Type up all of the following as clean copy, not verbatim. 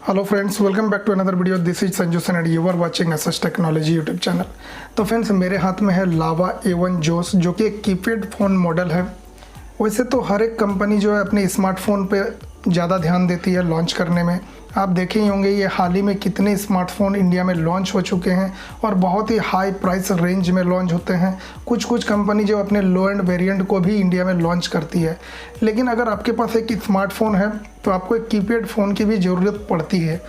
Hello friends, welcome back to another video. This is Sanju Son and you are watching SS technology YouTube channel. तो friends, मेरे हाथ में है लावा A1 जोस, जो कि एक कीपैड फ़ोन मॉडल है। वैसे तो हर एक कंपनी जो है अपने स्मार्टफोन पे ज़्यादा ध्यान देती है लॉन्च करने में। आप देखे ही होंगे ये हाल ही में कितने स्मार्टफोन इंडिया में लॉन्च हो चुके हैं और बहुत ही हाई प्राइस रेंज में लॉन्च होते हैं। कुछ कंपनी जो अपने लो एंड वेरिएंट को भी इंडिया में लॉन्च करती है। लेकिन अगर आपके पास एक स्मार्टफोन है तो आपको एक कीपैड फ़ोन की भी ज़रूरत पड़ती है।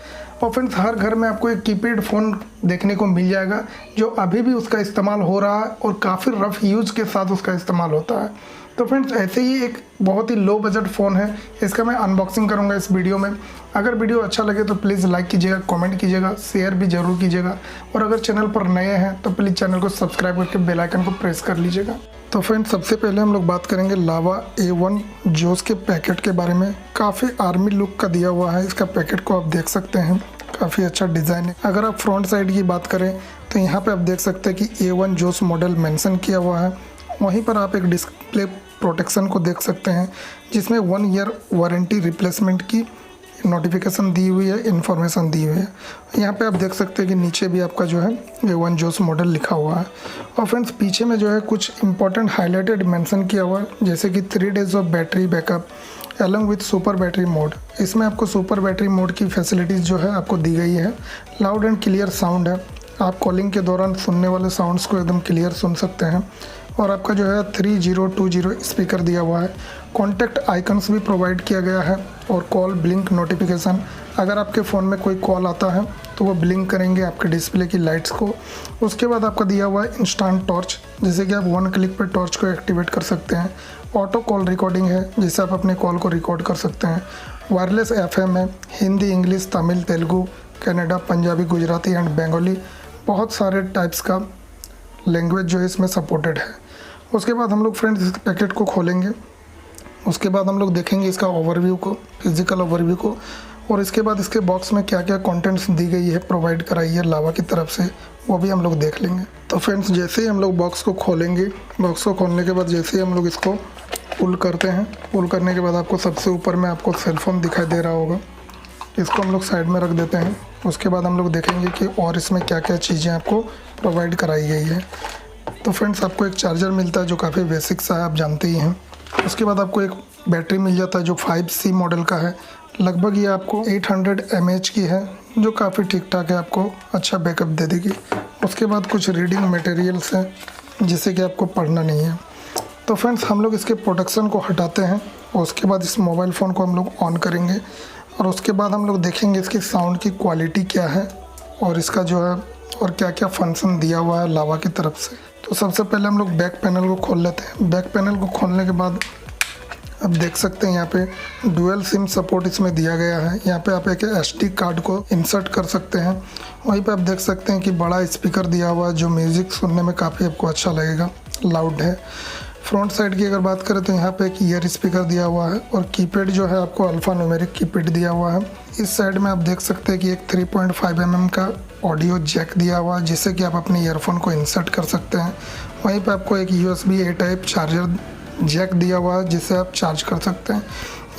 और फ्रेंड्स, हर घर में आपको एक कीपैड फ़ोन देखने को मिल जाएगा जो अभी भी उसका इस्तेमाल हो रहा है और काफ़ी रफ़ यूज़ के साथ उसका इस्तेमाल होता है। तो फ्रेंड्स, ऐसे ही एक बहुत ही लो बजट फ़ोन है, इसका मैं अनबॉक्सिंग करूंगा इस वीडियो में। अगर वीडियो अच्छा लगे तो प्लीज़ लाइक कीजिएगा, कमेंट कीजिएगा, शेयर भी ज़रूर कीजिएगा। और अगर चैनल पर नए हैं तो प्लीज़ चैनल को सब्सक्राइब करके बेल आइकन को प्रेस कर लीजिएगा। तो फ्रेंड्स, सबसे पहले हम लोग बात करेंगे लावा A1 जोस के पैकेट के बारे में। काफ़ी आर्मी लुक का दिया हुआ है इसका पैकेट को, आप देख सकते हैं। काफ़ी अच्छा डिज़ाइन है। अगर आप फ्रंट साइड की बात करें तो यहाँ पे आप देख सकते हैं कि A1 जोस मॉडल मेंशन किया हुआ है। वहीं पर आप एक डिस्प्ले प्रोटेक्शन को देख सकते हैं जिसमें 1 ईयर वारंटी रिप्लेसमेंट की नोटिफिकेशन दी हुई है, इन्फॉर्मेशन दी हुई है। यहाँ पे आप देख सकते हैं कि नीचे भी आपका जो है A1 जोस मॉडल लिखा हुआ है। और फ्रेंड्स, पीछे में जो है कुछ इंपॉर्टेंट हाईलाइटेड मेंशन किया हुआ है, जैसे कि 3 days of battery backup along with super battery mode. इसमें आपको सुपर बैटरी मोड की फैसिलिटीज़ जो है आपको दी गई है। लाउड एंड क्लियर साउंड है, आप कॉलिंग के दौरान सुनने वाले साउंड्स को एकदम क्लियर सुन सकते हैं। और आपका जो है 3020 स्पीकर दिया हुआ है। कॉन्टैक्ट आइकन्स भी प्रोवाइड किया गया है और कॉल ब्लिंक नोटिफिकेशन। अगर आपके फ़ोन में कोई कॉल आता है तो वो ब्लिंक करेंगे आपके डिस्प्ले की लाइट्स को। उसके बाद आपका दिया हुआ है इंस्टेंट टॉर्च, जैसे कि आप 1 क्लिक पर टॉर्च को एक्टिवेट कर सकते हैं। ऑटो कॉल रिकॉर्डिंग है, जिससे आप अपने कॉल को रिकॉर्ड कर सकते हैं। वायरलेस FM है, हिंदी, इंग्लिश, तमिल, तेलुगु, कन्नड़ा, पंजाबी, गुजराती एंड बंगाली। बहुत सारे टाइप्स का लैंग्वेज जो है इसमें सपोर्टेड है। उसके बाद हम लोग फ्रेंड्स इस पैकेट को खोलेंगे। उसके बाद हम लोग देखेंगे इसका ओवरव्यू को, फिजिकल ओवरव्यू को। और इसके बाद इसके बॉक्स में क्या क्या कंटेंट्स दी गई है, प्रोवाइड कराई है लावा की तरफ से, वो भी हम लोग देख लेंगे। तो फ्रेंड्स, जैसे ही हम लोग बॉक्स को खोलेंगे, बॉक्स को खोलने के बाद जैसे ही हम लोग इसको पुल करते हैं, पुल करने के बाद आपको सबसे ऊपर में आपको सेलफोन दिखाई दे रहा होगा। इसको हम लोग साइड में रख देते हैं। उसके बाद हम लोग देखेंगे कि और इसमें क्या क्या चीज़ें आपको प्रोवाइड कराई गई है। तो फ्रेंड्स, आपको एक चार्जर मिलता है जो काफ़ी बेसिक सा है, आप जानते ही हैं। उसके बाद आपको एक बैटरी मिल जाता है जो 5C मॉडल का है। लगभग ये आपको 800 mAh की है, जो काफ़ी ठीक ठाक है, आपको अच्छा बैकअप दे देगी। उसके बाद कुछ रीडिंग मटेरियल्स हैं जिससे कि आपको पढ़ना नहीं है। तो फ्रेंड्स, हम लोग इसके प्रोटेक्शन को हटाते हैं और उसके बाद इस मोबाइल फ़ोन को हम लोग ऑन करेंगे। और उसके बाद हम लोग देखेंगे इसकी साउंड की क्वालिटी क्या है और इसका जो है और क्या क्या फंक्शन दिया हुआ है लावा की तरफ से। तो सबसे पहले हम लोग बैक पैनल को खोल लेते हैं। बैक पैनल को खोलने के बाद आप देख सकते हैं यहाँ पे डुअल सिम सपोर्ट इसमें दिया गया है। यहाँ पे आप एक SD कार्ड को इंसर्ट कर सकते हैं। वहीं पे आप देख सकते हैं कि बड़ा स्पीकर दिया हुआ है जो म्यूज़िक सुनने में काफ़ी आपको अच्छा लगेगा, लाउड है। फ्रंट साइड की अगर बात करें तो यहाँ पे एक ईयर स्पीकर दिया हुआ है और कीपैड जो है आपको अल्फ़ा न्यूमेरिक कीपैड दिया हुआ है। इस साइड में आप देख सकते हैं कि एक 3.5 mm का ऑडियो जैक दिया हुआ है, जिससे कि आप अपने ईयरफोन को इंसर्ट कर सकते हैं। वहीं पे आपको एक USB-A टाइप चार्जर जैक दिया हुआ है, जिससे आप चार्ज कर सकते हैं।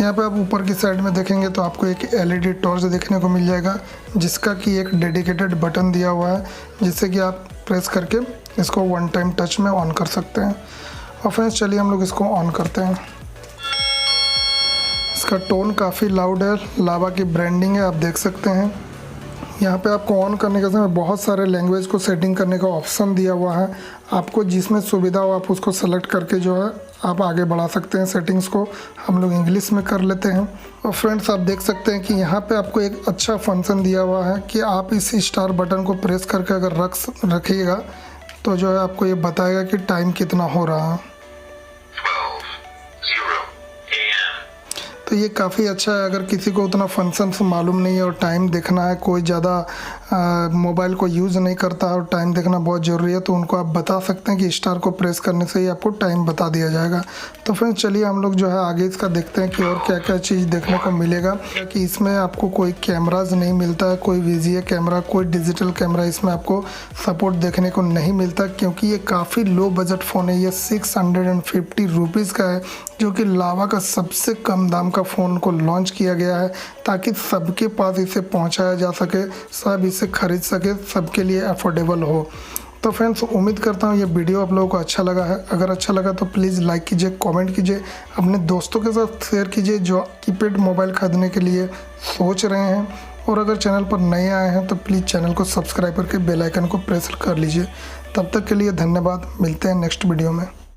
यहाँ पे आप ऊपर की साइड में देखेंगे तो आपको एक LED टॉर्च देखने को मिल जाएगा, जिसका कि एक डेडिकेटेड बटन दिया हुआ है, जिससे कि आप प्रेस करके इसको 1 टाइम टच में ऑन कर सकते हैं। और फ्रेंड्स, चलिए हम लोग इसको ऑन करते हैं। इसका टोन काफ़ी लाउड है, लावा की ब्रांडिंग है, आप देख सकते हैं। यहाँ पे आपको ऑन करने के समय बहुत सारे लैंग्वेज को सेटिंग करने का ऑप्शन दिया हुआ है। आपको जिसमें सुविधा हो आप उसको सेलेक्ट करके जो है आप आगे बढ़ा सकते हैं सेटिंग्स को। हम लोग इंग्लिश में कर लेते हैं। और फ्रेंड्स, आप देख सकते हैं कि यहाँ पे आपको एक अच्छा फंक्शन दिया हुआ है कि आप इस स्टार बटन को प्रेस करके अगर रखिएगा तो जो है आपको ये बताएगा कि टाइम कितना हो रहा है। तो ये काफ़ी अच्छा है। अगर किसी को उतना फंक्शंस मालूम नहीं है और टाइम देखना है, कोई ज़्यादा मोबाइल को यूज़ नहीं करता है और टाइम देखना बहुत ज़रूरी है, तो उनको आप बता सकते हैं कि स्टार को प्रेस करने से ही आपको टाइम बता दिया जाएगा। तो फ्रेंड्स, चलिए हम लोग जो है आगे इसका देखते हैं कि और क्या क्या चीज़ देखने को मिलेगा। कि इसमें आपको कोई कैमराज नहीं मिलता है, कोई VGA कैमरा, कोई डिजिटल कैमरा इसमें आपको सपोर्ट देखने को नहीं मिलता, क्योंकि ये काफ़ी लो बजट फ़ोन है। ये 650 रुपीज़ का है, जो कि लावा का सबसे कम दाम का का फ़ोन को लॉन्च किया गया है ताकि सबके पास इसे पहुंचाया जा सके, सब इसे खरीद सके, सबके लिए अफोर्डेबल हो। तो फ्रेंड्स, उम्मीद करता हूँ ये वीडियो आप लोगों को अच्छा लगा है। अगर अच्छा लगा तो प्लीज़ लाइक कीजिए, कमेंट कीजिए, अपने दोस्तों के साथ शेयर कीजिए जो कीपैड मोबाइल खरीदने के लिए सोच रहे हैं। और अगर चैनल पर नए आए हैं तो प्लीज़ चैनल को सब्सक्राइब करके बेल आइकन को प्रेस कर लीजिए। तब तक के लिए धन्यवाद, मिलते हैं नेक्स्ट वीडियो में।